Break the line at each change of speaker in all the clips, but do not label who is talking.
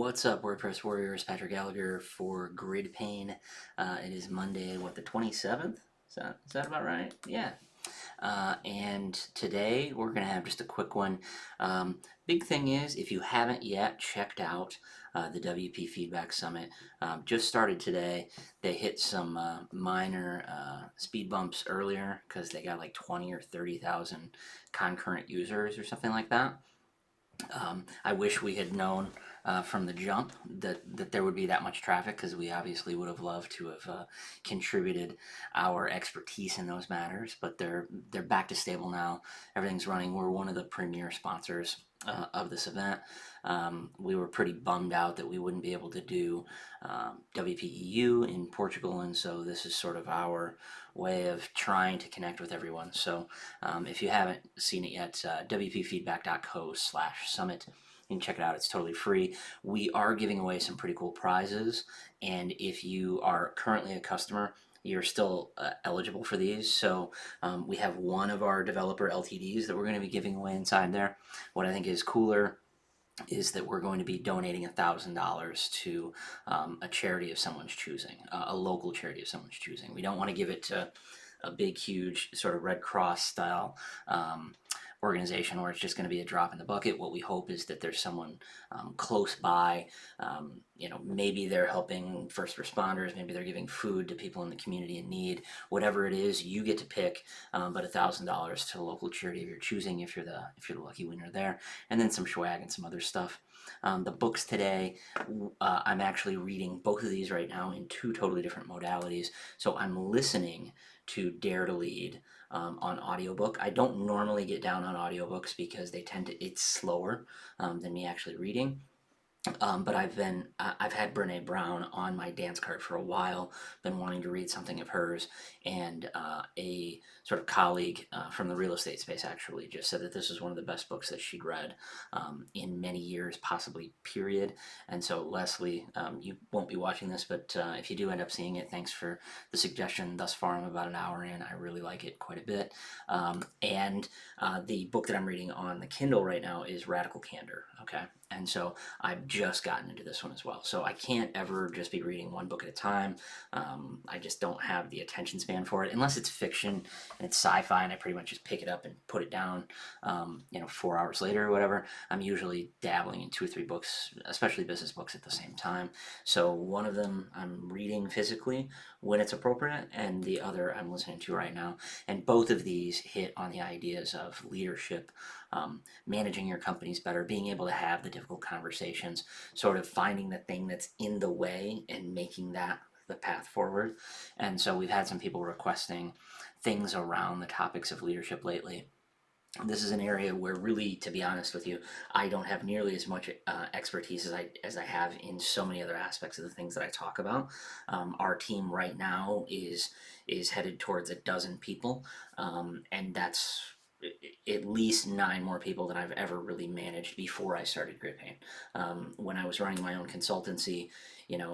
What's up, WordPress Warriors? Patrick Gallagher for GridPane. It is Monday, the 27th? Is that about right? Yeah. And today we're going to have just a quick one. Big thing is, if you haven't yet checked out the WP Feedback Summit, just started today. They hit some minor speed bumps earlier because they got like 20 or 30,000 concurrent users or something like that. I wish we had known from the jump that there would be that much traffic, because we obviously would have loved to have contributed our expertise in those matters. But they're back to stable now. Everything's running. We're one of the premier sponsors of this event. We were pretty bummed out that we wouldn't be able to do WPEU in Portugal, and so this is sort of our way of trying to connect with everyone. So if you haven't seen it yet, wpfeedback.co/summit. You can check it out. It's totally free. We are giving away some pretty cool prizes, and if you are currently a customer, you're still eligible for these. So we have one of our developer LTDs that we're going to be giving away inside there. What I think is cooler is that we're going to be donating $1,000 to a charity of someone's choosing, a local charity of someone's choosing. We don't want to give it to a big, huge sort of Red Cross style organization where it's just going to be a drop in the bucket. What we hope is that there's someone close by. Maybe they're helping first responders, maybe they're giving food to people in the community in need. Whatever it is, you get to pick. But $1,000 to a local charity of your choosing if you're the lucky winner there, and then some swag and some other stuff. The books today, I'm actually reading both of these right now in two totally different modalities. So I'm listening to Dare to Lead on audiobook. I don't normally get down on audiobooks because it's slower than me actually reading. But I've had Brene Brown on my dance card for a while, been wanting to read something of hers, and a sort of colleague from the real estate space actually just said that this is one of the best books that she'd read in many years, possibly period. And so Leslie, you won't be watching this, but if you do end up seeing it, thanks for the suggestion. Thus far I'm about an hour in. I really like it quite a bit. And the book that I'm reading on the Kindle right now is Radical Candor. Okay. And so I've just gotten into this one as well. So I can't ever just be reading one book at a time. I just don't have the attention span for it, unless it's fiction and it's sci-fi and I pretty much just pick it up and put it down, 4 hours later or whatever. I'm usually dabbling in 2 or 3 books, especially business books, at the same time. So one of them I'm reading physically when it's appropriate, and the other I'm listening to right now. And both of these hit on the ideas of leadership, managing your companies better, being able to have the difficult conversations, sort of finding the thing that's in the way and making that the path forward. And so we've had some people requesting things around the topics of leadership lately. This is an area where, really, to be honest with you, I don't have nearly as much expertise as I have in so many other aspects of the things that I talk about. Our team right now is headed towards a dozen people, and that's at least 9 more people than I've ever really managed before I started GridPane. When I was running my own consultancy,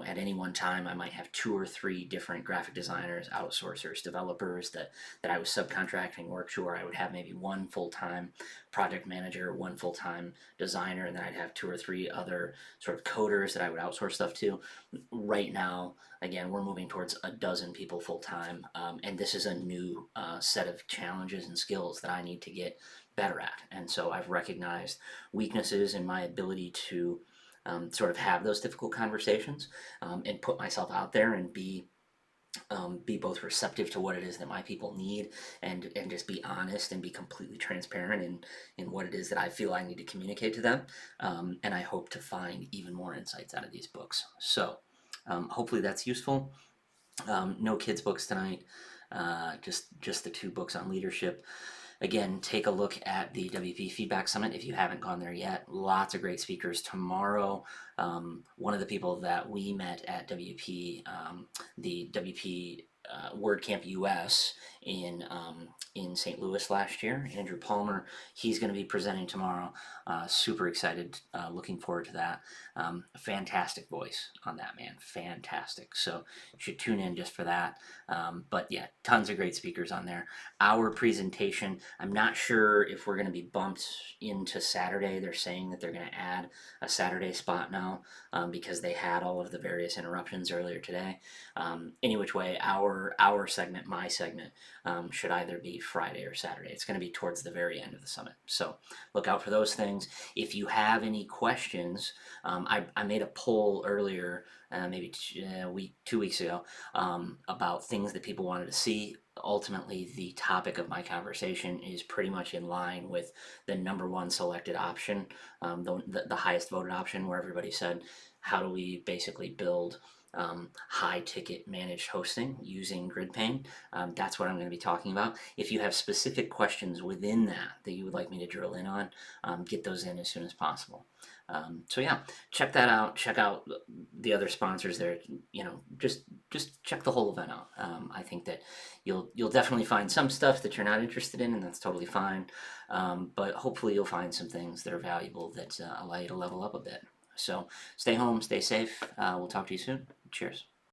at any one time I might have 2 or 3 different graphic designers, outsourcers, developers that I was subcontracting work to, or I would have maybe one full-time project manager, one full-time designer, and then I'd have 2 or 3 other sort of coders that I would outsource stuff to. Right now, again, we're moving towards a dozen people full-time, and this is a new set of challenges and skills that I need to get better at. And so I've recognized weaknesses in my ability to sort of have those difficult conversations, and put myself out there and be both receptive to what it is that my people need, and just be honest and be completely transparent in what it is that I feel I need to communicate to them. And I hope to find even more insights out of these books. So hopefully that's useful. No kids books tonight, just the 2 books on leadership. Again, take a look at the WP Feedback Summit if you haven't gone there yet. Lots of great speakers tomorrow. One of the people that we met at WP, the WP WordCamp US in St. Louis last year. Andrew Palmer, he's going to be presenting tomorrow. Super excited, looking forward to that. Fantastic voice on that man, fantastic. So you should tune in just for that. But yeah, tons of great speakers on there. Our presentation, I'm not sure if we're going to be bumped into Saturday. They're saying that they're going to add a Saturday spot now because they had all of the various interruptions earlier today. Any which way, our segment, my segment, should either be Friday or Saturday. It's going to be towards the very end of the summit. So look out for those things. If you have any questions, I made a poll earlier, maybe 2 weeks ago, about things that people wanted to see. Ultimately, the topic of my conversation is pretty much in line with the number one selected option, the highest voted option, where everybody said, how do we basically build high ticket managed hosting using GridPane? That's what I'm going to be talking about. If you have specific questions within that you would like me to drill in on, get those in as soon as possible. So yeah, check that out. Check out the other sponsors there. Just check the whole event out. I think that you'll definitely find some stuff that you're not interested in, and that's totally fine. But hopefully you'll find some things that are valuable that allow you to level up a bit. So stay home, stay safe. We'll talk to you soon. Cheers.